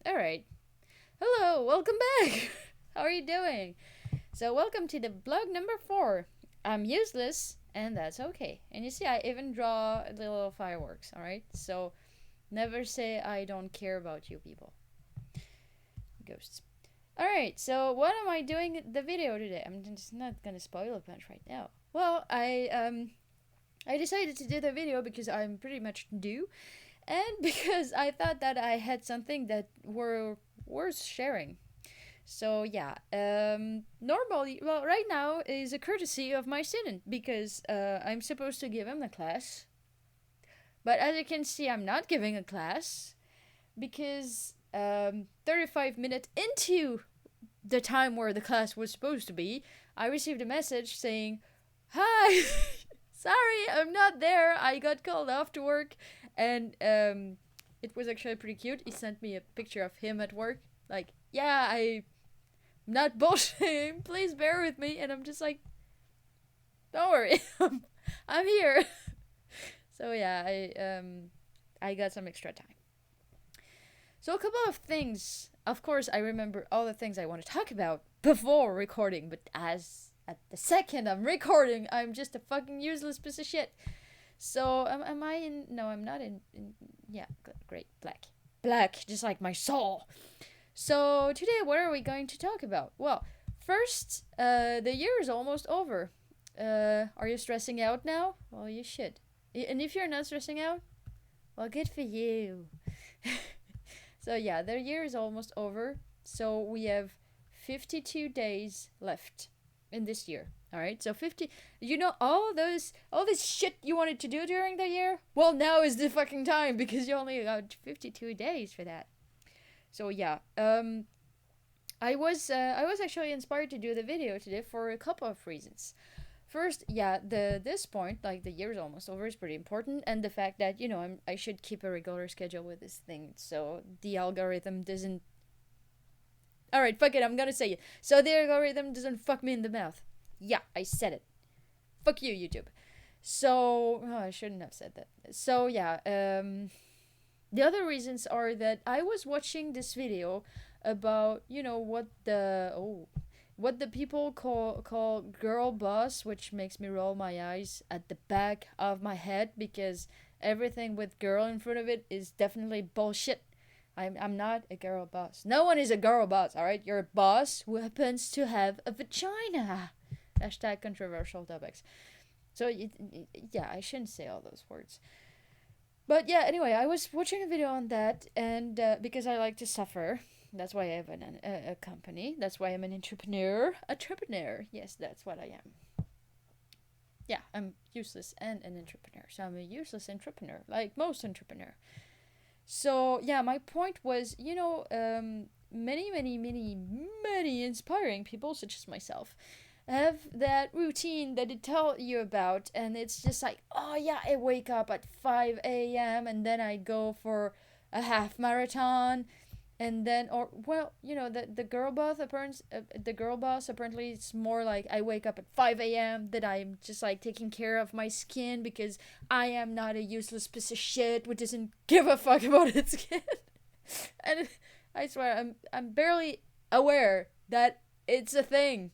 Alright. Hello, welcome back! How are you doing? So, welcome to the vlog number 4. I'm useless, and that's okay. And you see, I even draw little fireworks, alright? So, never say I don't care about you people. Ghosts. Alright, so what am I doing the video today? I'm just not gonna spoil a bunch right now. Well, I decided to do the video because I'm pretty much due, and because I thought that I had something that were worth sharing. So yeah, normally, well, right now is a courtesy of my student because I'm supposed to give him a class, but as you can see, I'm not giving a class because 35 minutes into the time where the class was supposed to be, I received a message saying, "Hi, sorry, I'm not there. I got called off to work," and it was actually pretty cute. He sent me a picture of him at work, like, "Yeah, I'm not bullshitting. Please bear with me," and I'm just like, "Don't worry, I'm here." So yeah, I got some extra time. So a couple of things. Of course, I remember all the things I want to talk about before recording, but as at the second I'm recording, I'm just a fucking useless piece of shit. So am I in? No, I'm not in yeah, great. Black, just like my soul. So today, what are we going to talk about? Well, first, the year is almost over. Are you stressing out now? Well, you should. And if you're not stressing out, well, good for you. So yeah, the year is almost over. So we have 52 days left in this year. All right. So 50, all this shit you wanted to do during the year? Well, now is the fucking time because you only got 52 days for that. So yeah, I was actually inspired to do the video today for a couple of reasons. First, yeah, the this point, like the year's almost over, is pretty important, and the fact that I should keep a regular schedule with this thing, so the algorithm doesn't. All right, fuck it, I'm gonna say it. So the algorithm doesn't fuck me in the mouth. Yeah, I said it. Fuck you, YouTube. So I shouldn't have said that. So yeah, the other reasons are that I was watching this video about what the people call girl boss, which makes me roll my eyes at the back of my head because everything with girl in front of it is definitely bullshit. I'm not a girl boss. No one is a girl boss, alright? You're a boss who happens to have a vagina. Hashtag controversial topics. So, yeah, I shouldn't say all those words. But yeah, anyway, I was watching a video on that, and because I like to suffer, that's why I have a company. That's why I'm an entrepreneur. Entrepreneur, yes, that's what I am. Yeah, I'm useless and an entrepreneur. So I'm a useless entrepreneur, like most entrepreneur. So yeah, my point was, many inspiring people, such as myself, have that routine that they tell you about, and it's just like, oh yeah, I wake up at 5 a.m. and then I go for a half marathon, and then, or well, the girl boss apparently it's more like I wake up at 5 a.m., that I'm just like taking care of my skin because I am not a useless piece of shit who doesn't give a fuck about its skin. And I swear, I'm barely aware that it's a thing.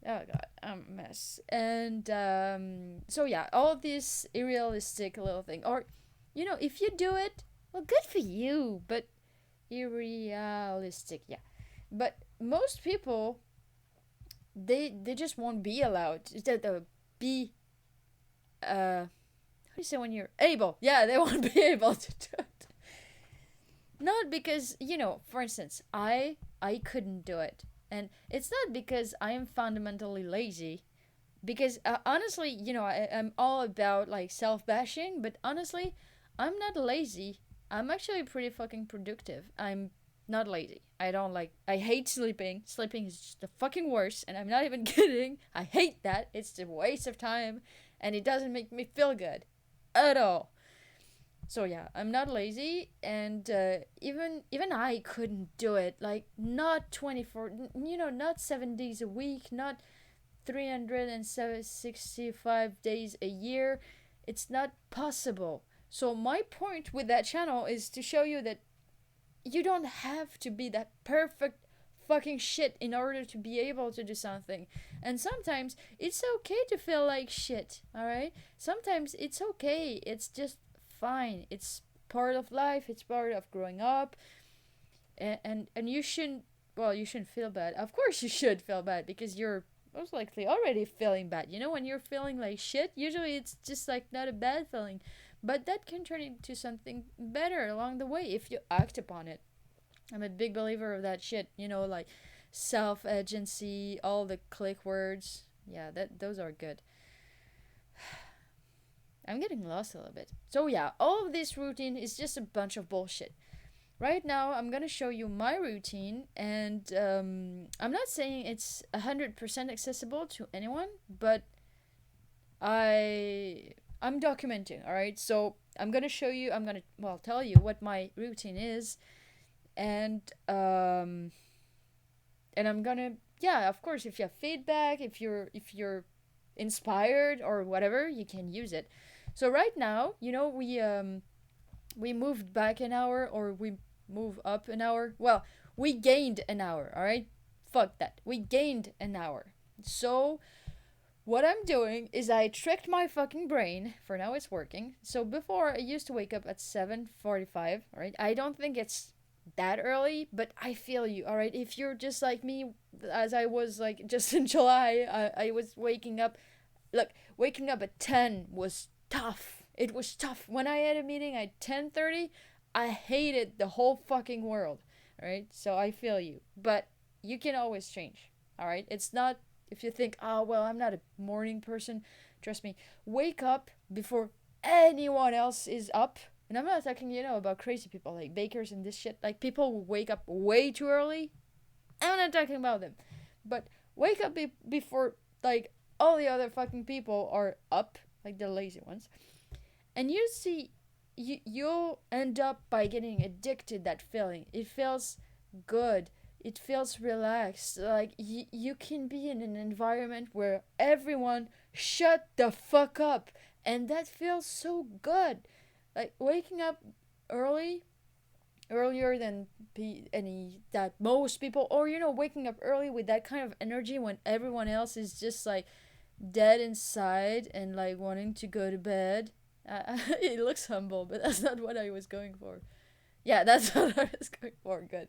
Oh god, I'm a mess. And so yeah, all of these irrealistic little thing, or if you do it, well, good for you. But irrealistic, yeah. But most people, they just won't be allowed to be how do you say when you're able? Yeah, they won't be able to do it. Not because for instance, I couldn't do it, and it's not because I am fundamentally lazy. Because honestly, I'm all about like self bashing, but honestly, I'm not lazy. I'm actually pretty fucking productive. I'm not lazy. I hate sleeping. Sleeping is just the fucking worst, and I'm not even kidding. I hate that. It's a waste of time, and it doesn't make me feel good at all. So yeah, I'm not lazy, and even I couldn't do it. Like not 24, not 7 days a week, not 365 days a year. It's not possible. So my point with that channel is to show you that you don't have to be that perfect fucking shit in order to be able to do something. And sometimes it's okay to feel like shit, all right? Sometimes it's okay. It's just fine. It's part of life. It's part of growing up. And you shouldn't, well, you shouldn't feel bad. Of course you should feel bad because you're most likely already feeling bad. You know, when you're feeling like shit, usually it's just like not a bad feeling, but that can turn into something better along the way if you act upon it. I'm a big believer of that shit. You know, like self agency, all the click words. Yeah, that those are good. I'm getting lost a little bit. So yeah, all of this routine is just a bunch of bullshit. Right now, I'm gonna show you my routine, and I'm not saying it's 100% accessible to anyone, but I'm documenting. All right, so I'm gonna show you. I'm gonna well tell you what my routine is, and um, and I'm gonna yeah, of course, if you have feedback, if you're inspired or whatever, you can use it. So right now, you know, we moved back an hour or we move up an hour. Well, we gained an hour, all right? Fuck that. We gained an hour. So, what I'm doing is I tricked my fucking brain. For now it's working. So before I used to wake up at 7:45, all right? I don't think it's that early, but I feel you, all right? If you're just like me as I was like just in July, I was waking up. Look, waking up at 10 was tough. It was tough. When I had a meeting at 10:30, I hated the whole fucking world. All right? So I feel you. But you can always change. All right? It's not if you think, "Oh, well, I'm not a morning person." Trust me. Wake up before anyone else is up. And I'm not talking, you know, about crazy people like bakers and this shit. Like people who wake up way too early. I'm not talking about them. But wake up before like all the other fucking people are up, like the lazy ones. And you see, you'll end up by getting addicted that feeling. It feels good. It feels relaxed. Like you can be in an environment where everyone shut the fuck up, and that feels so good. Like waking up early, earlier than any that most people, or you know, waking up early with that kind of energy when everyone else is just like dead inside and like wanting to go to bed. It looks humble, but that's not what I was going for. Yeah, that's what I was going for. Good.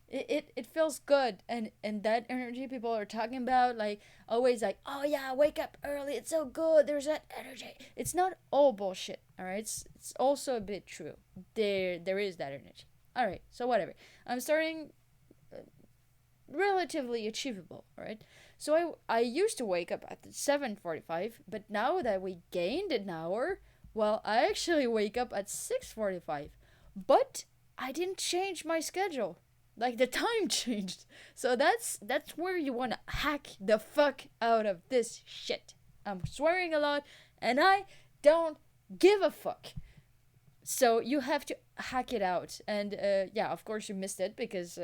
It feels good, and that energy people are talking about, like always like, oh yeah, wake up early, it's so good, there's that energy. It's not all bullshit, all right? It's also a bit true. There is that energy. All right, so whatever. I'm starting relatively achievable, right? So I used to wake up at 7:45, but now that we gained an hour, well, I actually wake up at 6:45. But I didn't change my schedule. Like the time changed. So that's where you want to hack the fuck out of this shit. I'm swearing a lot and I don't give a fuck. So you have to hack it out. And yeah, of course you missed it because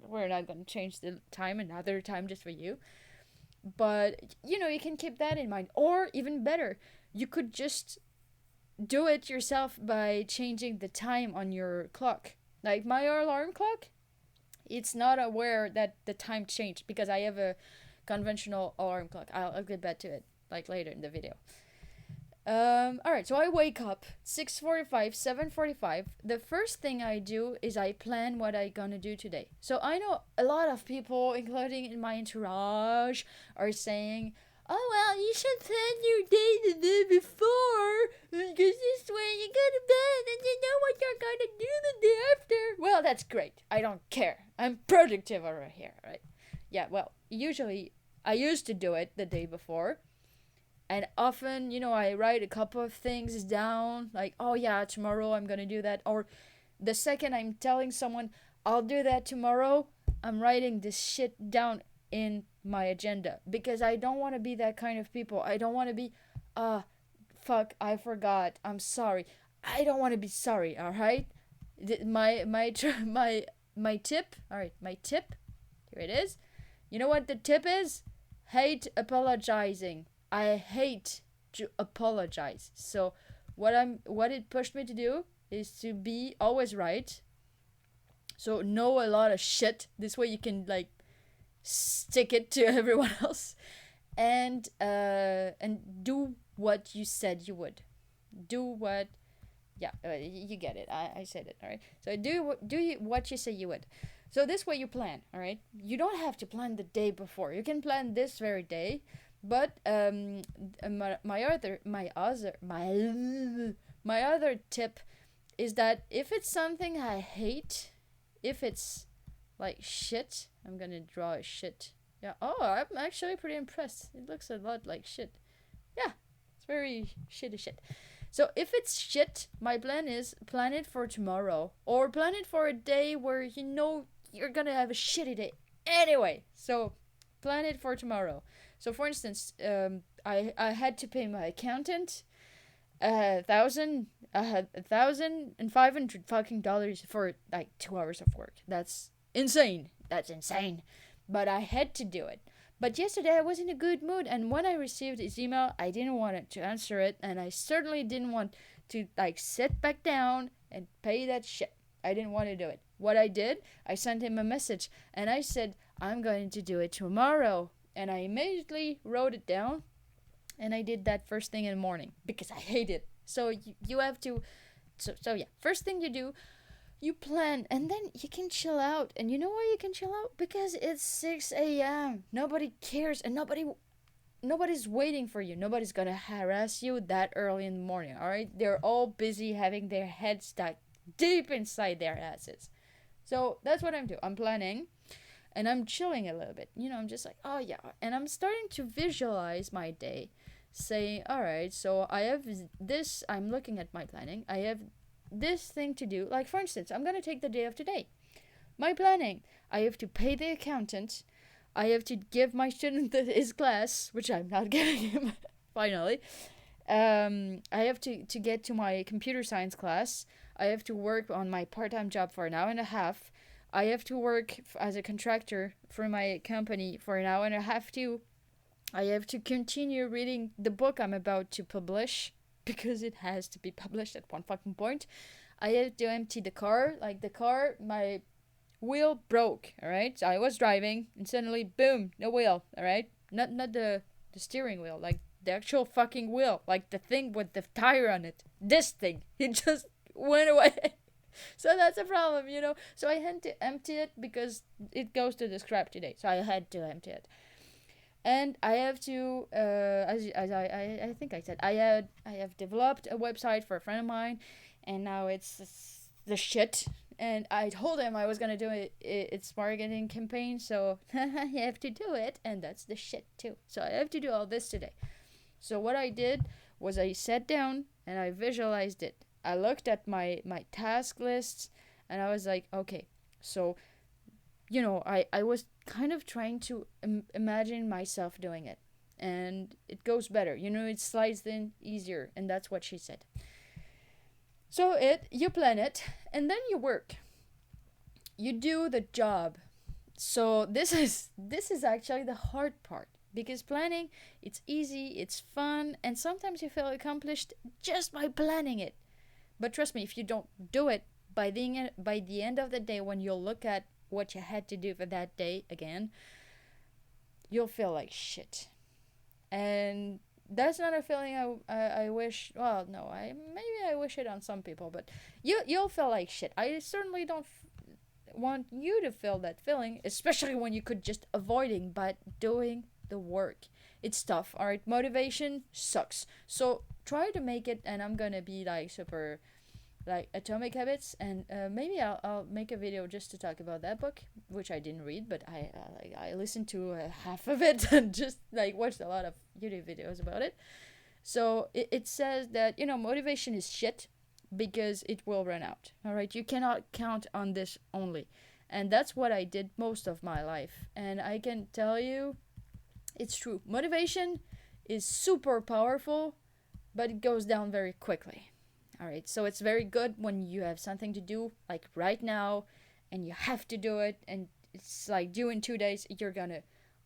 we're not going to change the time another time just for you. But you know, you can keep that in mind. Or even better, you could just do it yourself by changing the time on your clock. Like my alarm clock, it's not aware that the time changed because I have a conventional alarm clock. I'll get back to it like later in the video. All right, so I wake up 6:45, 7:45. The first thing I do is I plan what I gonna do today. So I know a lot of people, including in my entourage, are saying, "Oh well, you should plan your day the day before because this way you go to bed and you know what you're gonna do the day after." Well, that's great. I don't care. I'm productive over here, right? Yeah. Well, usually I used to do it the day before. And often, you know, I write a couple of things down, like, oh yeah, tomorrow I'm gonna do that. Or the second I'm telling someone, I'll do that tomorrow, I'm writing this shit down in my agenda. Because I don't want to be that kind of people. I don't want to be, fuck, I forgot, I'm sorry. I don't want to be sorry, alright? My tip, alright, my tip, here it is. You know what the tip is? Hate apologizing. I hate to apologize. So what it pushed me to do is to be always right. So know a lot of shit. This way you can like stick it to everyone else, and do what you said you would. Do what yeah, you get it. I said it. All right. So do you what you say you would. So this way you plan. All right. You don't have to plan the day before. You can plan this very day, but my other tip is that if it's something I hate, if it's like shit, I'm gonna draw a shit. Yeah. Oh, I'm actually pretty impressed. It looks a lot like shit. Yeah, it's very shitty shit. So if it's shit, my plan is plan it for tomorrow or plan it for a day where you know you're gonna have a shitty day anyway. So plan it for tomorrow. So for instance, I had to pay my accountant $1,500 fucking dollars for like 2 hours of work. That's insane. That's insane. But I had to do it. But yesterday I was in a good mood, and when I received his email, I didn't want to answer it, and I certainly didn't want to like sit back down and pay that shit. I didn't want to do it. What I did, I sent him a message, and I said I'm going to do it tomorrow, and I immediately wrote it down, and I did that first thing in the morning because I hate it. So you have to. So yeah, first thing you do, you plan, and then you can chill out. And you know why you can chill out? Because it's 6 a.m. Nobody cares, and nobody's waiting for you. Nobody's gonna harass you that early in the morning. All right, they're all busy having their heads stuck deep inside their asses. So that's what I'm doing. I'm planning, and I'm chilling a little bit. I'm just like, oh yeah, and I'm starting to visualize my day. Say, all right, so I have this. I'm looking at my planning. I have this thing to do. Like, for instance, I'm going to take the day of today. My planning. I have to pay the accountant. I have to give my student his class, which I'm not giving him, finally. I have to get to my computer science class. I have to work on my part-time job for an hour and a half. I have to work as a contractor for my company for an hour and a half too. I have to continue reading the book I'm about to publish because it has to be published at one fucking point. I had to empty the car. Like the car, my wheel broke. All right, so I was driving and suddenly, boom, no wheel. All right, not the steering wheel, like the actual fucking wheel, like the thing with the tire on it. This thing, it just went away. So that's a problem. So I had to empty it because it goes to the scrap today. So I had to empty it. And I have to, as I think I said, I have developed a website for a friend of mine, and now it's the shit. And I told him I was gonna do its marketing campaign, so I have to do it, and that's the shit too. So I have to do all this today. So what I did was I sat down and I visualized it. I looked at my task lists, and I was like, okay, so I was kind of trying to imagine myself doing it. And it goes better. It slides in easier. And that's what she said. So you plan it, and then you work. You do the job. So this is actually the hard part. Because planning, it's easy, it's fun, and sometimes you feel accomplished just by planning it. But trust me, if you don't do it, by the end of the day, when you'll look at what you had to do for that day again, you'll feel like shit. And that's not a feeling I wish. Well, no, I wish it on some people, but you'll feel like shit. I certainly don't want you to feel that feeling, especially when you could just avoiding but doing the work. It's tough. All right, motivation sucks. So try to make it, and I'm gonna be like super like Atomic Habits, and maybe I'll make a video just to talk about that book, which I didn't read, but I listened to half of it and just like watched a lot of YouTube videos about it. So it says that motivation is shit because it will run out. All right, you cannot count on this only, and that's what I did most of my life, and I can tell you, it's true. Motivation is super powerful, but it goes down very quickly. All right, so it's very good when you have something to do, like right now, and you have to do it, and it's like due in 2 days, you're gonna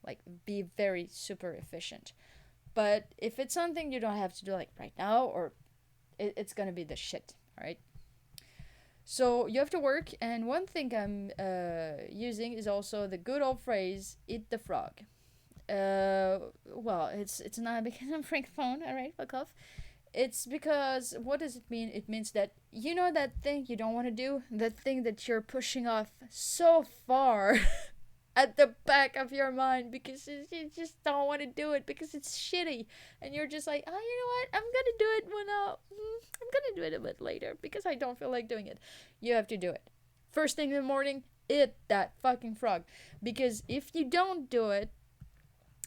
like be very super efficient. But if it's something you don't have to do like right now, or it's gonna be the shit, all right? So you have to work, and one thing I'm using is also the good old phrase "eat the frog." Well, it's not because I'm francophone. All right, fuck off. It's because what does it mean? It means that you know that thing you don't want to do, that thing that you're pushing off so far at the back of your mind because you just don't want to do it because it's shitty, and you're just like, oh, you know what? I'm gonna do it I'm gonna do it a bit later because I don't feel like doing it. You have to do it first thing in the morning. Eat that fucking frog, because if you don't do it,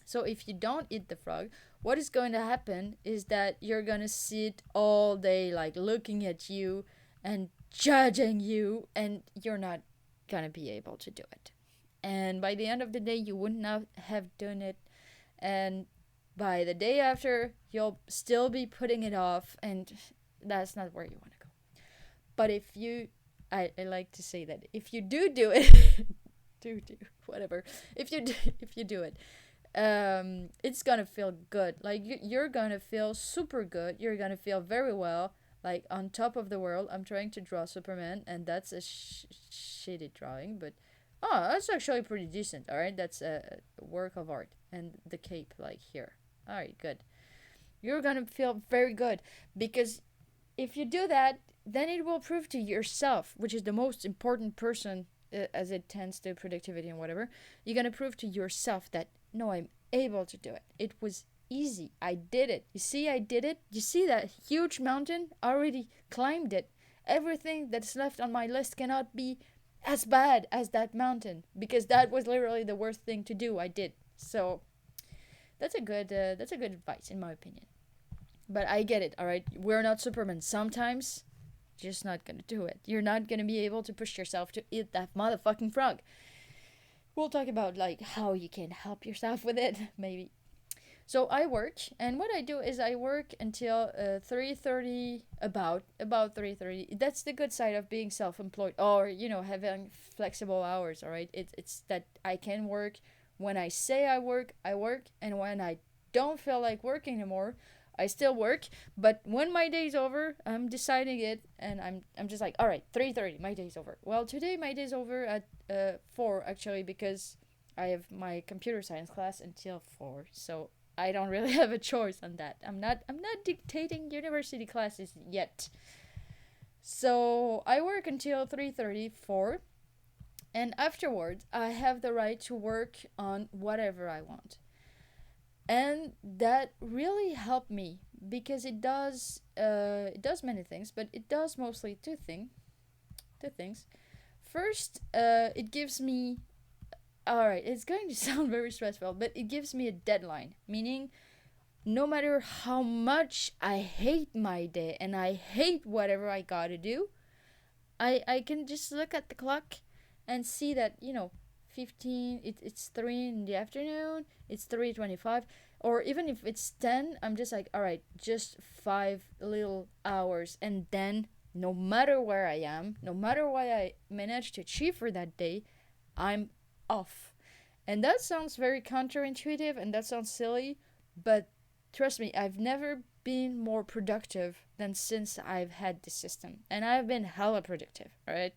so if you don't eat the frog, what is going to happen is that you're going to sit all day like looking at you and judging you, and you're not going to be able to do it. And by the end of the day, you would not have done it. And by the day after, you'll still be putting it off, and that's not where you want to go. But if you, I like to say that if you do it, do whatever. If you do it, it's gonna feel good. Like you're gonna feel super good. You're gonna feel very well, like on top of the world. I'm trying to draw Superman, and that's a shitty drawing, but oh, that's actually pretty decent. All right, that's a work of art, and the cape like here. All right, good. You're gonna feel very good because if you do that, then it will prove to yourself, which is the most important person as it tends to productivity and whatever. You're gonna prove to yourself that no, I'm able to do it. It was easy. I did it. You see, I did it. You see that huge mountain? I already climbed it. Everything that's left on my list cannot be as bad as that mountain because that was literally the worst thing to do. I did. So that's a good advice in my opinion. But I get it. All right, we're not Superman. Sometimes just not gonna do it. You're not gonna be able to push yourself to eat that motherfucking frog. We'll talk about like how you can help yourself with it, maybe. So I work, and what I do is I work until 3:30, about 3:30. That's the good side of being self-employed, or having flexible hours. All right, it's that I can work when I say I work, and when I don't feel like working anymore, I still work. But when my day's over, I'm deciding it, and I'm just like, all right, 3:30, my day's over. Well, today my day's over at 4 actually because I have my computer science class until 4. So I don't really have a choice on that. I'm not dictating university classes yet. So I work until 3:34, and afterwards I have the right to work on whatever I want. And that really helped me because it does many things, but it does mostly two things. First, it gives me, all right, it's going to sound very stressful, but it gives me a deadline, meaning no matter how much I hate my day and I hate whatever I gotta do, I can just look at the clock and see that, 15, it's 3 in the afternoon, it's 3:25, or even if it's 10, I'm just like, all right, just 5 little hours, and then no matter where I am, no matter what I manage to achieve for that day, I'm off. And that sounds very counterintuitive and that sounds silly, but trust me, I've never been more productive than since I've had this system. And I've been hella productive, right?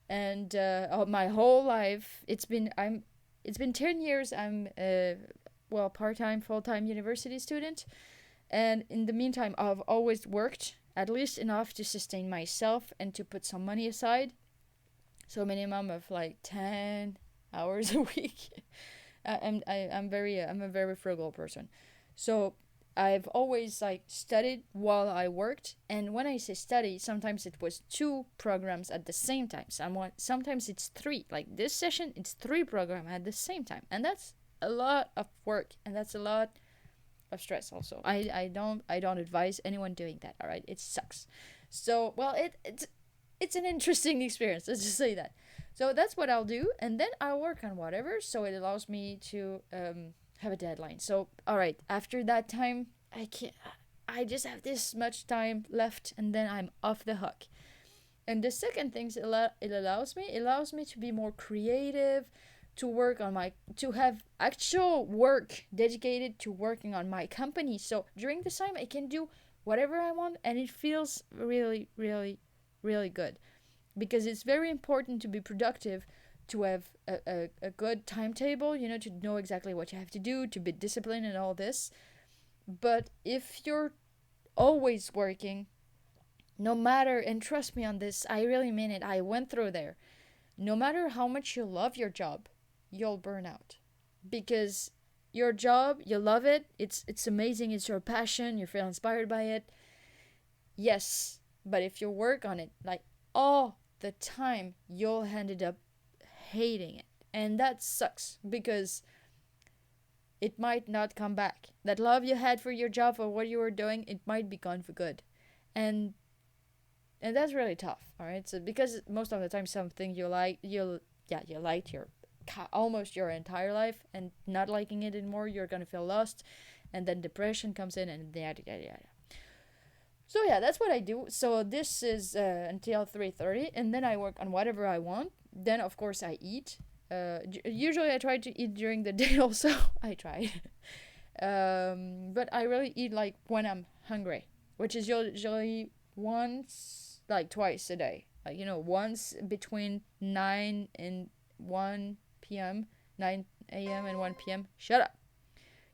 And my whole life, it's been 10 years. I'm part-time, full-time university student, and in the meantime, I've always worked at least enough to sustain myself and to put some money aside. So a minimum of like 10 hours a week. I'm a very frugal person. So I've always like studied while I worked, and when I say study, sometimes it was 2 programs at the same time. Sometimes it's 3. Like this session, it's 3 programs at the same time, and that's a lot of work, and that's a lot of stress. Also, I don't advise anyone doing that. All right, it sucks. So well, it's an interesting experience. Let's just say that. So that's what I'll do, and then I'll work on whatever. So it allows me to have a deadline. So all right, after that time, I can't. I just have this much time left, and then I'm off the hook. And the second thing it allows me to be more creative, to work on to have actual work dedicated to working on my company. So during this time, I can do whatever I want, and it feels really, really, really good, because it's very important to be productive, to have a good timetable, to know exactly what you have to do, to be disciplined and all this. But if you're always working, no matter, and trust me on this, I really mean it, I went through there, no matter how much you love your job, you'll burn out. Because your job, you love it, it's amazing, it's your passion, you feel inspired by it. Yes, but if you work on it like all the time, you'll end up hating it. And that sucks, because it might not come back. That love you had for your job or what you were doing, it might be gone for good. And that's really tough, all right? So because most of the time something you like, you liked your almost your entire life, and not liking it anymore, you're going to feel lost, and then depression comes in, and yada yada yada. So yeah, that's what I do. So this is until 3:30, and then I work on whatever I want. Then of course I eat. Usually I try to eat during the day also. I try. But I really eat like when I'm hungry, which is usually once, like twice a day. Like, once between 9 and 1 p.m., 9 a.m. and 1 p.m. Shut up.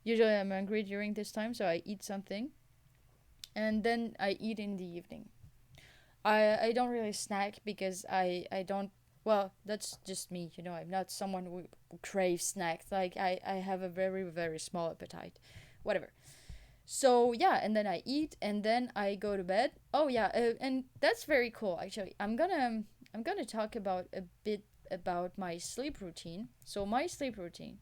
Usually I'm hungry during this time, so I eat something. And then I eat in the evening. I don't really snack, because I don't, well, that's just me, I'm not someone who craves snacks. Like, I have a very, very small appetite. Whatever. So, yeah, and then I eat, and then I go to bed. Oh, yeah, and that's very cool, actually. I'm gonna talk about a bit about my sleep routine. So, my sleep routine.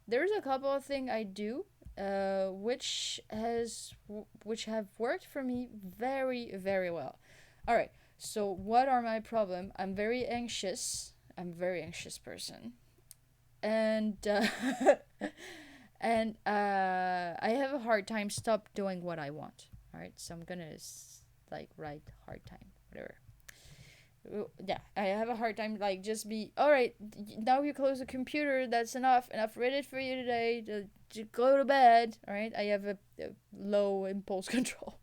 There's a couple of things I do, which have worked for me very, very well. All right. So what are my problem? I'm very anxious. I'm a very anxious person, and I have a hard time stop doing what I want. All right. So I'm gonna like write hard time, whatever. Yeah, I have a hard time, like, just be all right. Now you close the computer, that's enough read it for you today, to go to bed. All right, I have a low impulse control.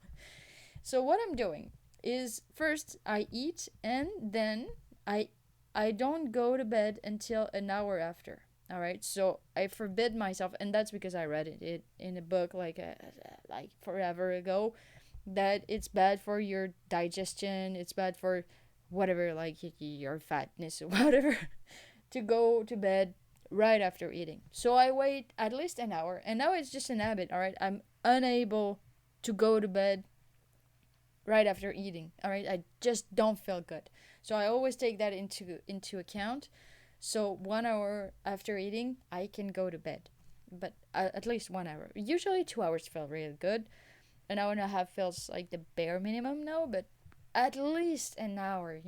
So what I'm doing is, first I eat, and then I don't go to bed until an hour after. All right, so I forbid myself, and that's because I read it in a book like forever ago, that it's bad for your digestion, it's bad for whatever, like your fatness or whatever, to go to bed right after eating. So I wait at least an hour, and now it's just an habit. All right, I'm unable to go to bed right after eating. All right, I just don't feel good. So I always take that into account. So 1 hour after eating, I can go to bed, but at least 1 hour. Usually 2 hours feel really good. An hour and a half feels like the bare minimum now, but at least an hour.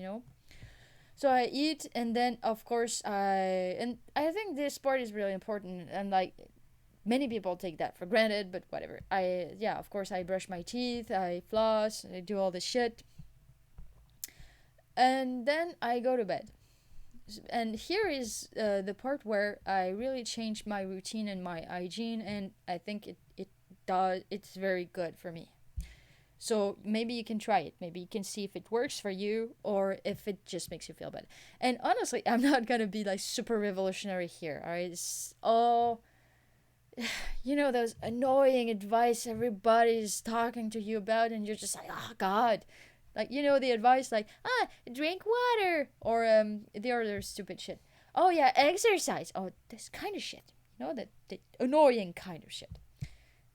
So I eat, and then of course I think this part is really important, and like many people take that for granted, but whatever. Of course I brush my teeth, I floss, I do all this shit, and then I go to bed. And here is the part where I really changed my routine and my hygiene, and I think it's very good for me. So maybe you can try it. Maybe you can see if it works for you, or if it just makes you feel bad. And honestly, I'm not gonna be like super revolutionary here. All right, it's all those annoying advice everybody's talking to you about, and you're just like, oh God, like the advice like, drink water, or the other stupid shit. Oh yeah, exercise. Oh, this kind of shit. That the annoying kind of shit.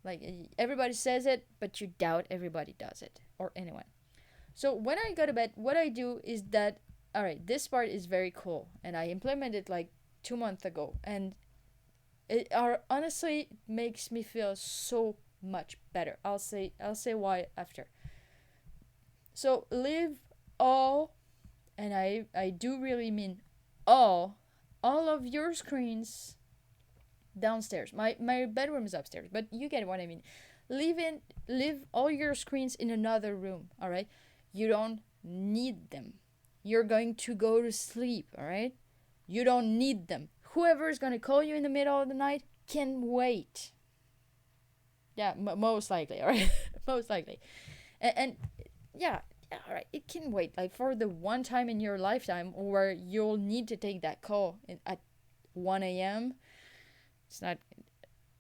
Like, everybody says it, but you doubt everybody does it, or anyone. So when I go to bed, what I do is that, all right, this part is very cool, and I implemented like 2 months ago, and it honestly makes me feel so much better. I'll say why after. So leave all, and I do really mean all of your screens downstairs. My bedroom is upstairs, but you get what I mean. Leave all your screens in another room, all right? You don't need them. You're going to go to sleep, all right? You don't need them. Whoever is going to call you in the middle of the night can wait. Yeah, most likely, all right? Most likely. And yeah, all right, it can wait. Like for the one time in your lifetime where you'll need to take that call at 1 a.m., it's not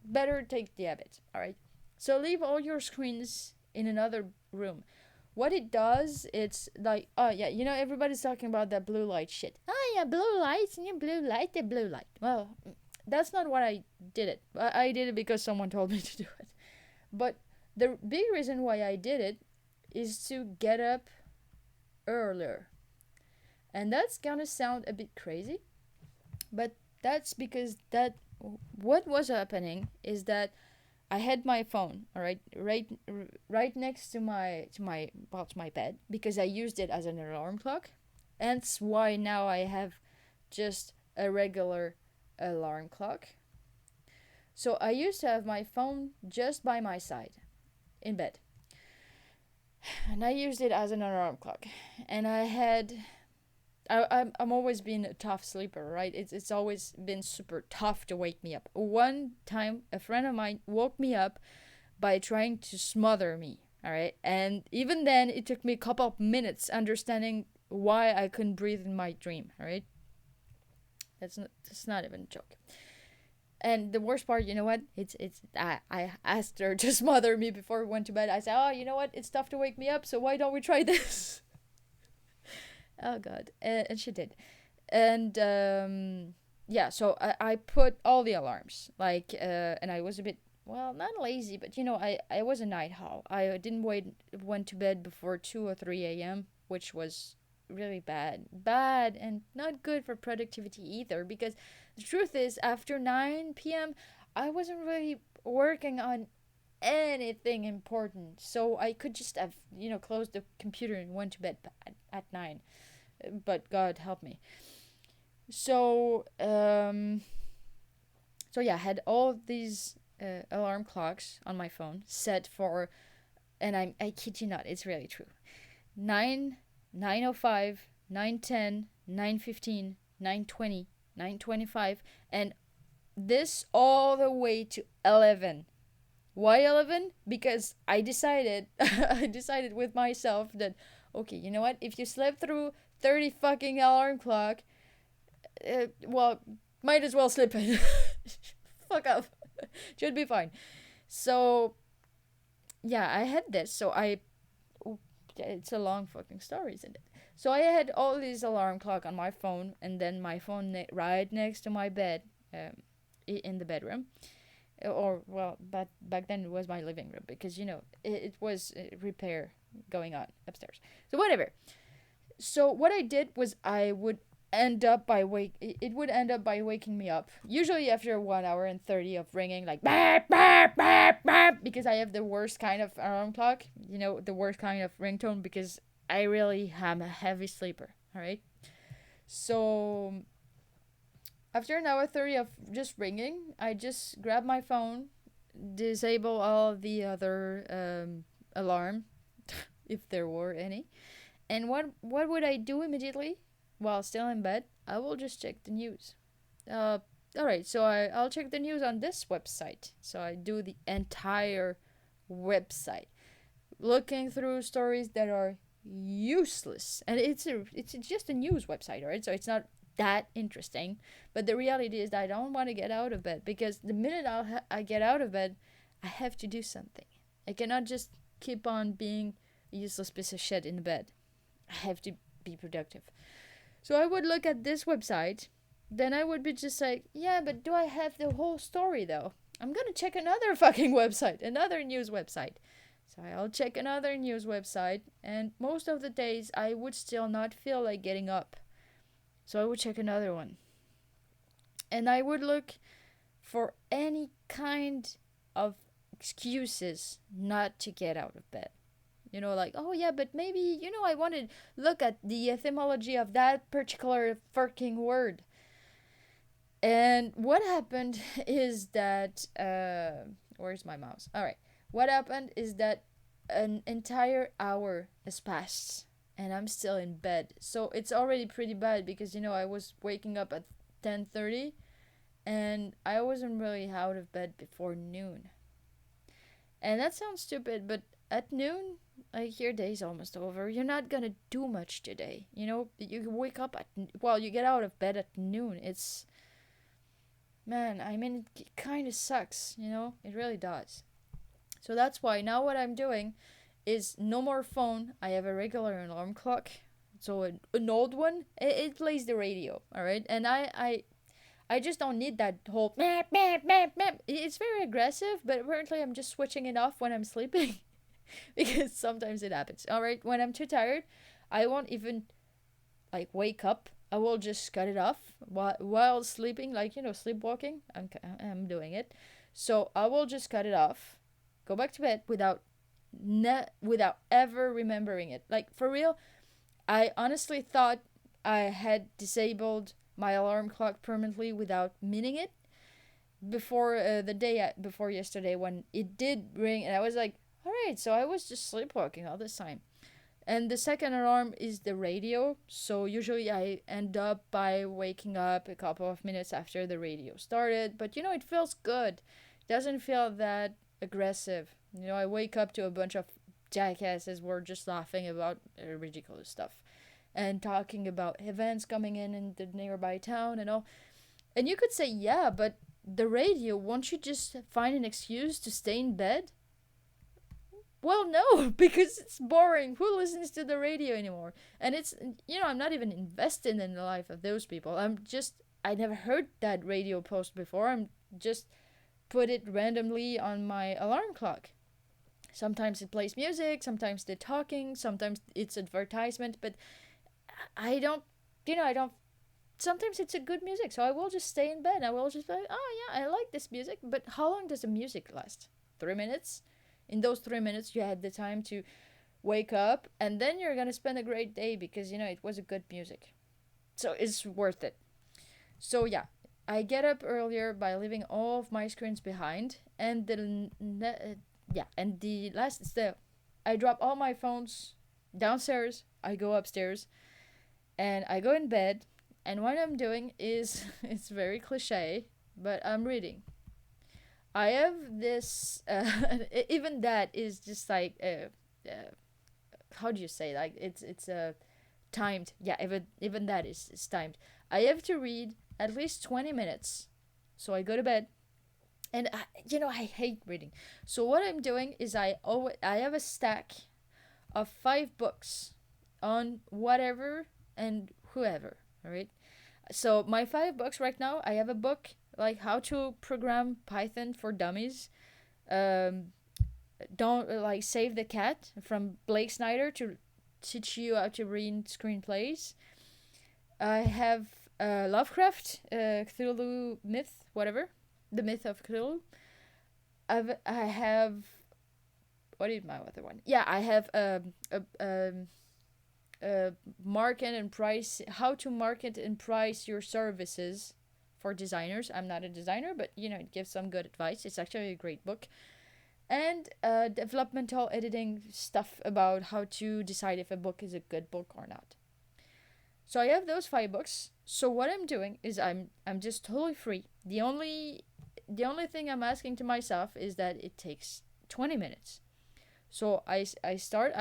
better. Take the habit. All right. So leave all your screens in another room. What it does, it's like, oh yeah, everybody's talking about that blue light shit. Oh yeah, blue lights and your blue light, the blue light. Well, that's not what I did it. I did it because someone told me to do it. But the big reason why I did it is to get up earlier. And that's gonna sound a bit crazy, but that's because that what was happening is that I had my phone, all right, right next to my bed because I used it as an alarm clock. And that's why now I have just a regular alarm clock. So I used to have my phone just by my side in bed. And I used it as an alarm clock. And I'm always been a tough sleeper, right? It's always been super tough to wake me up. One time, a friend of mine woke me up by trying to smother me, all right? And even then, it took me a couple of minutes understanding why I couldn't breathe in my dream, all right? That's not even a joke. And the worst part, you know what? I asked her to smother me before we went to bed. I said, oh, you know what? It's tough to wake me up, so why don't we try this? Oh God, and she did, and yeah. So I put all the alarms, like, and I was a bit, well, not lazy, but I was a night owl. I didn't went to bed before 2 or 3 a.m., which was really bad, and not good for productivity either. Because the truth is, after 9 p.m., I wasn't really working on anything important, so I could just have closed the computer and went to bed at 9. But God help me. So yeah, I had all these alarm clocks on my phone set for, and I kid you not, it's really true. 9, 9:05, 9:10, 9:15, 9:20, 9:25, and this all the way to 11. Why 11? Because I decided I decided with myself that, okay, you know what? If you slept through 30 fucking alarm clock, well, might as well sleep in. Fuck up. Should be fine. So, yeah, I had this. So it's a long fucking story, isn't it? So I had all these alarm clock on my phone, and then my phone right next to my bed, in the bedroom. Or, well, but back then it was my living room because, it was repair going on upstairs. So, whatever. So what I did was I would end up by it would end up by waking me up, usually after 1 hour and 30 of ringing, like bap, bap, bap, bap, because I have the worst kind of alarm clock, the worst kind of ringtone, because I really am a heavy sleeper. All right. So after an hour 30 of just ringing, I just grab my phone, disable all of the other alarm, if there were any. And what would I do immediately while still in bed? I will just check the news. All right, so I'll check the news on this website. So I do the entire website, looking through stories that are useless, and it's just a news website, right? So it's not that interesting. But the reality is that I don't want to get out of bed, because the minute I get out of bed, I have to do something. I cannot just keep on being a useless piece of shit in the bed. I have to be productive. So I would look at this website. Then I would be just like, yeah, but do I have the whole story though? I'm gonna check another fucking website, another news website. So I'll check another news website, and most of the days I would still not feel like getting up. So I would check another one. And I would look for any kind of excuses not to get out of bed. Like, oh yeah, but maybe, I want to look at the etymology of that particular fucking word. And what happened is that, where's my mouse? All right. What happened is that an entire hour has passed and I'm still in bed. So it's already pretty bad because, I was waking up at 10:30 and I wasn't really out of bed before noon. And that sounds stupid, but at noon, like your day's almost over. You're not gonna do much today. You know, you wake up well, you get out of bed at noon. It's man, I mean, it kind of sucks. You know, it really does. So that's why now what I'm doing is no more phone. I have a regular alarm clock. So an old one, it plays the radio, all right? And I just don't need that whole meh, meh, meh, meh. It's very aggressive, but apparently I'm just switching it off when I'm sleeping because sometimes it happens. All right, when I'm too tired, I won't even like wake up. I will just cut it off while sleeping, like sleepwalking. I'm doing it, so I will just cut it off, go back to bed without ever remembering it. Like for real, I honestly thought I had disabled my alarm clock permanently without meaning it before the day before yesterday when it did ring, and I was like, all right, so I was just sleepwalking all this time. And the second alarm is the radio, so usually I end up by waking up a couple of minutes after the radio started, but it feels good. It doesn't feel that aggressive. I wake up to a bunch of jackasses who are just laughing about ridiculous stuff and talking about events coming in the nearby town and all. And you could say, yeah, but the radio, won't you just find an excuse to stay in bed? Well, no, because it's boring. Who listens to the radio anymore? And I'm not even invested in the life of those people. I never heard that radio post before. I'm just put it randomly on my alarm clock. Sometimes it plays music, sometimes they're talking, sometimes it's advertisement, but I don't, I don't. Sometimes it's a good music, so I will just stay in bed. I will just be like, oh yeah, I like this music. But how long does the music last? 3 minutes? In those 3 minutes, you had the time to wake up, and then you're gonna spend a great day because it was a good music. So it's worth it. So yeah, I get up earlier by leaving all of my screens behind, and the last step, I drop all my phones downstairs. I go upstairs and I go in bed, and what I'm doing is it's very cliche, but I'm reading. I have this even that is just like how do you say, like it's timed. Yeah, even that is timed. I have to read at least 20 minutes. So I go to bed, and I hate reading. So what I'm doing is I have a stack of 5 books on whatever and whoever, all right? So my 5 books right now, I have a book like how to program Python for dummies. Um, don't like Save the Cat from Blake Snyder to teach you how to read screenplays. I have Lovecraft, Cthulhu myth, whatever, the myth of Cthulhu. I have what is my other one? Yeah, I have market and price, how to market and price your services for designers. I'm not a designer, but it gives some good advice. It's actually a great book. And developmental editing stuff about how to decide if a book is a good book or not. So I have those 5 books. So what I'm doing is I'm just totally free. The only thing I'm asking to myself is that it takes 20 minutes. So I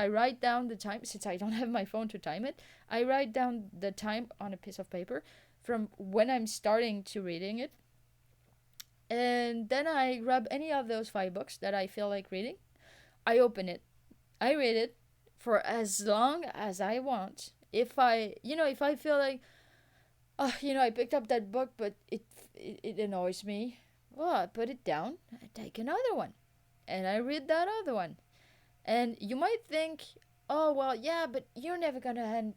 write down the time, since I don't have my phone to time it. I write down the time on a piece of paper from when I'm starting to reading it. And then I grab any of those 5 books that I feel like reading. I open it. I read it for as long as I want. If I feel like, I picked up that book, but it annoys me, well, I put it down. I take another one, and I read that other one. And you might think, oh well, yeah, but you're never gonna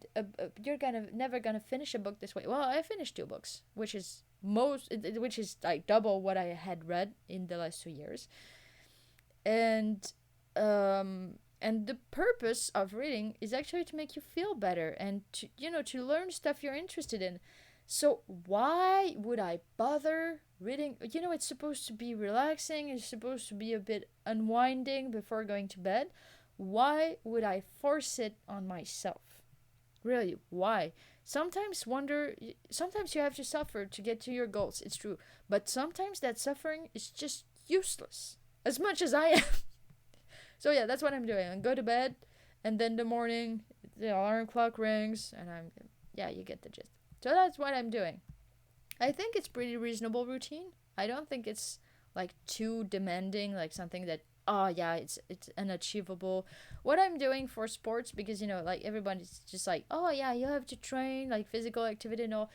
you're gonna never gonna finish a book this way. Well, I finished 2 books, which is like double what I had read in the last 2 years. And the purpose of reading is actually to make you feel better and to learn stuff you're interested in. So why would I bother reading? It's supposed to be relaxing. It's supposed to be a bit unwinding before going to bed. Why would I force it on myself? Really, why? Sometimes you have to suffer to get to your goals. It's true. But sometimes that suffering is just useless. As much as I am. So yeah, that's what I'm doing. I go to bed, and then the morning the alarm clock rings, and I'm yeah, you get the gist. So that's what I'm doing. I think it's pretty reasonable routine. I don't think it's like too demanding, like something that oh yeah, it's unachievable. What I'm doing for sports, because like everybody's just like, oh yeah, you have to train like physical activity and all.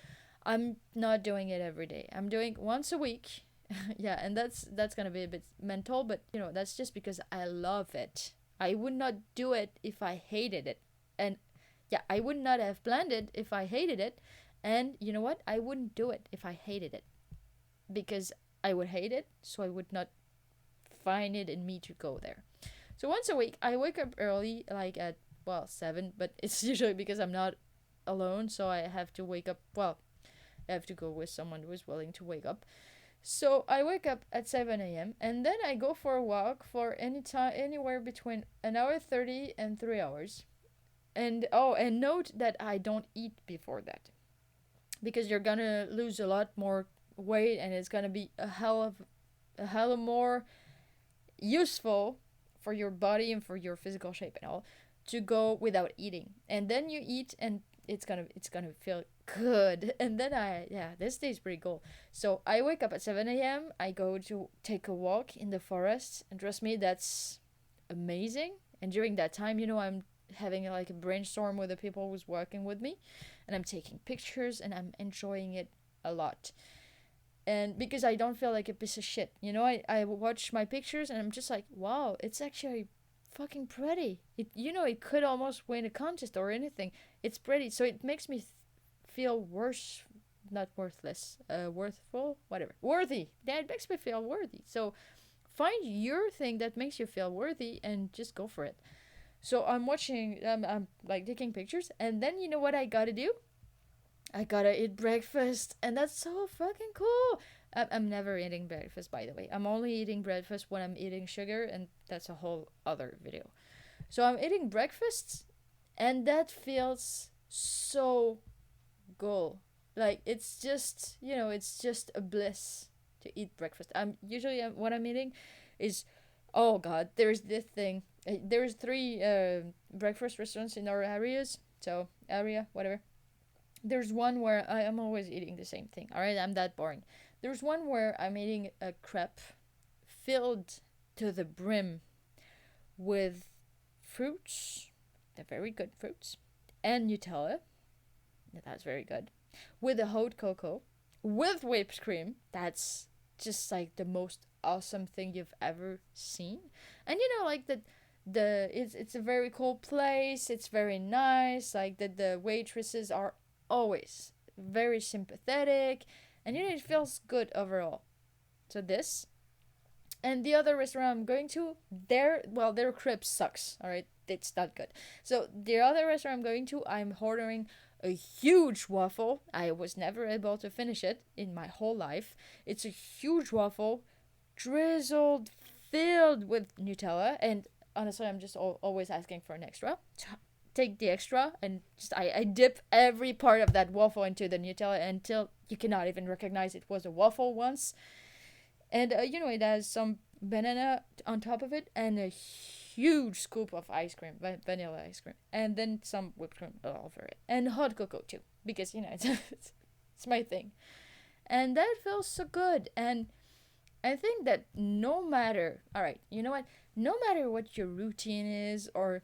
I'm not doing it every day. I'm doing once a week. Yeah, and that's gonna be a bit mental, but that's just because I love it. I would not do it if I hated it. And yeah, I would not have planned it if I hated it. And you know what? I wouldn't do it if I hated it, because I would hate it, so I would not find it in me to go there. So once a week, I wake up early, like at, well, 7, but it's usually because I'm not alone, so I have to wake up, well, I have to go with someone who is willing to wake up. So I wake up at 7 a.m. and then I go for a walk for any time, anywhere between an hour 30 and 3 hours. And oh, and note that I don't eat before that, because you're gonna lose a lot more weight, and it's gonna be a hell of more useful for your body and for your physical shape and all to go without eating. And then you eat, and it's gonna feel good. And then yeah, this day is pretty cool. So I wake up at 7 a.m. I go to take a walk in the forest, and trust me, that's amazing. And during that time, I'm having like a brainstorm with the people who's working with me, and I'm taking pictures, and I'm enjoying it a lot. And because I don't feel like a piece of shit. I watch my pictures, and I'm just like, wow, it's actually fucking pretty. It could almost win a contest or anything. It's pretty. So it makes me feel worse, not worthless, worthful, whatever. Worthy. Yeah, it makes me feel worthy. So find your thing that makes you feel worthy and just go for it. So I'm watching, I'm like taking pictures, and then you know what I gotta do? I gotta eat breakfast, and that's so fucking cool. I'm never eating breakfast, by the way. I'm only eating breakfast when I'm eating sugar, and that's a whole other video. So I'm eating breakfast, and that feels so good. Like it's just a bliss to eat breakfast. I'm usually what I'm eating is, oh god, there's this thing. There's 3 breakfast restaurants in our area, whatever. There's one where I am always eating the same thing. All right, I'm that boring. There's one where I'm eating a crepe filled to the brim with fruits, the very good fruits, and Nutella. That's very good. With a hot cocoa, with whipped cream. That's just like the most awesome thing you've ever seen. And like it's a very cool place. It's very nice. Like the waitresses are always very sympathetic, and it feels good overall. So this, and the other restaurant I'm going to, their crib sucks. All right, it's not good. So the other restaurant I'm going to, I'm ordering a huge waffle. I was never able to finish it in my whole life. It's a huge waffle, drizzled, filled with Nutella, and honestly, I'm just always asking for an extra. Take the extra, and just I dip every part of that waffle into the Nutella until you cannot even recognize it was a waffle once. And it has some banana on top of it, and a huge scoop of ice cream, vanilla ice cream, and then some whipped cream all over it, and hot cocoa too, because it's my thing, and that feels so good. And I think that no matter, all right, you know what, no matter what your routine is, or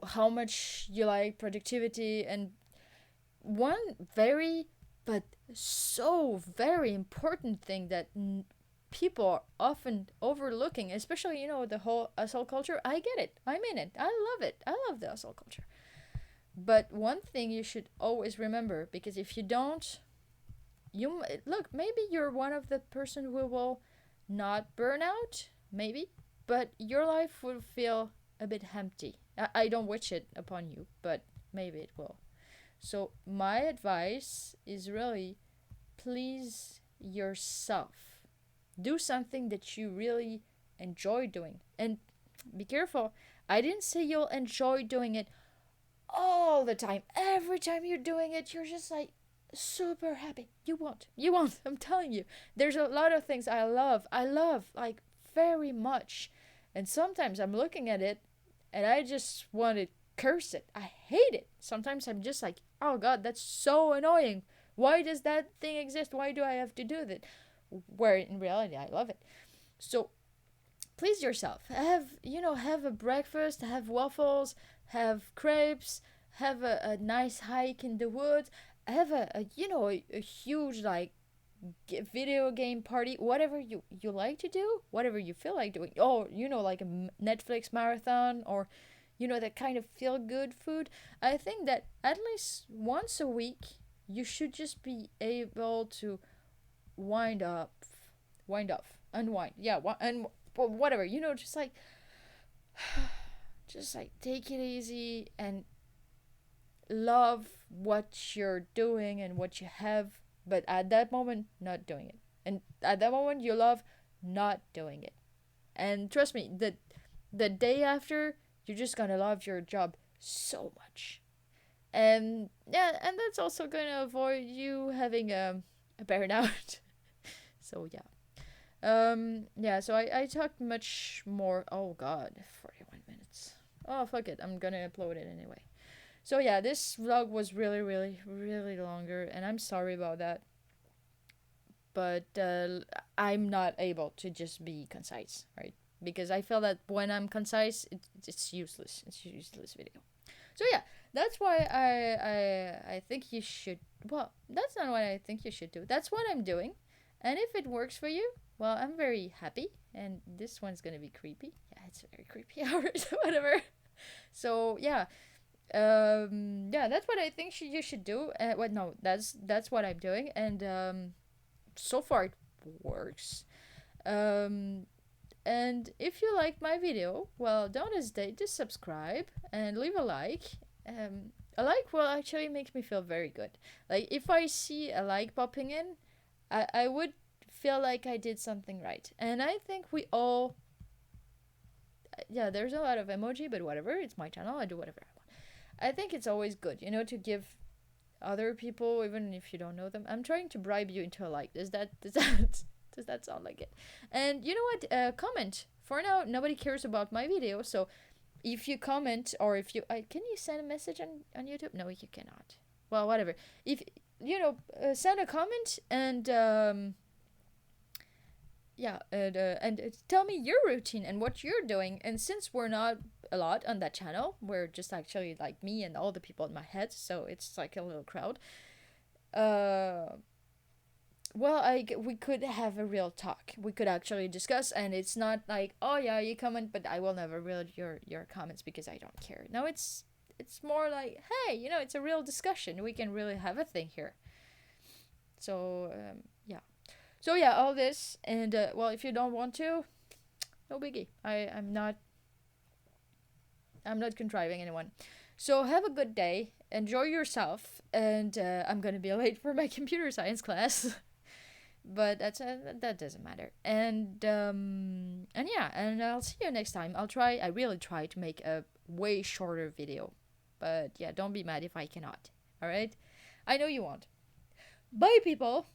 how much you like productivity, and one very but so very important thing that people are often overlooking, especially the whole hustle culture. I get it, I'm in it, I love it, I love the hustle culture. But one thing you should always remember, because if you don't, look, maybe you're one of the person who will not burn out, maybe, but your life will feel a bit empty. I don't wish it upon you, but maybe it will. So my advice is really, please yourself. Do something that you really enjoy doing. And be careful. I didn't say you'll enjoy doing it all the time. Every time you're doing it, you're just like super happy. You won't. You won't. I'm telling you. There's a lot of things I love like very much. And sometimes I'm looking at it and I just want to curse it. I hate it. Sometimes I'm just like, oh God, that's so annoying. Why does that thing exist? Why do I have to do that? Where in reality, I love it. So please yourself. Have a breakfast, have waffles, have crepes, have a nice hike in the woods, have a huge like video game party, whatever you like to do, whatever you feel like doing. Oh, like a Netflix marathon, or that kind of feel good food. I think that at least once a week you should just be able to wind up, unwind. Yeah, and whatever, just like take it easy and love what you're doing and what you have, but at that moment, not doing it. And at that moment, you love not doing it. And trust me, the day after, you're just gonna love your job so much. And yeah, and that's also gonna avoid you having a burnout. So yeah. Yeah, so I talked much more. Oh god, 41 minutes. Oh, fuck it. I'm gonna upload it anyway. So yeah, this vlog was really, really, really longer, and I'm sorry about that. But I'm not able to just be concise, right? Because I feel that when I'm concise, it's useless. It's a useless video. So yeah, that's why I think you should. Well, that's not what I think you should do. That's what I'm doing, and if it works for you, well, I'm very happy. And this one's gonna be creepy. Yeah, it's very creepy hours, whatever. So yeah, yeah, that's what I think you should do. What no, that's what I'm doing, and so far it works. Um, and if you liked my video, well, don't hesitate to subscribe and leave a like. A like will actually make me feel very good. Like if I see a like popping in, I would feel like I did something right. And I think we all, yeah, there's a lot of emoji, but whatever. It's my channel. I do whatever I want. I think it's always good, to give other people, even if you don't know them. I'm trying to bribe you into a like. Does that sound like it? And you know what? Comment. For now, nobody cares about my video, so if you comment, or if you can you send a message on YouTube? No, you cannot. Well, whatever. If send a comment, and yeah, and tell me your routine and what you're doing. And since we're not a lot on that channel, we're just actually like me and all the people in my head, so it's like a little crowd. Well, we could have a real talk. We could actually discuss, and it's not like, oh yeah, you comment, but I will never read your comments because I don't care. No, it's more like, hey, it's a real discussion. We can really have a thing here. So yeah. So yeah, all this, and well, if you don't want to, no biggie. I'm not contriving anyone. So have a good day. Enjoy yourself, and I'm gonna be late for my computer science class. But that doesn't matter. And yeah, and I'll see you next time. I really try to make a way shorter video. But yeah, don't be mad if I cannot. All right? I know you won't. Bye, people.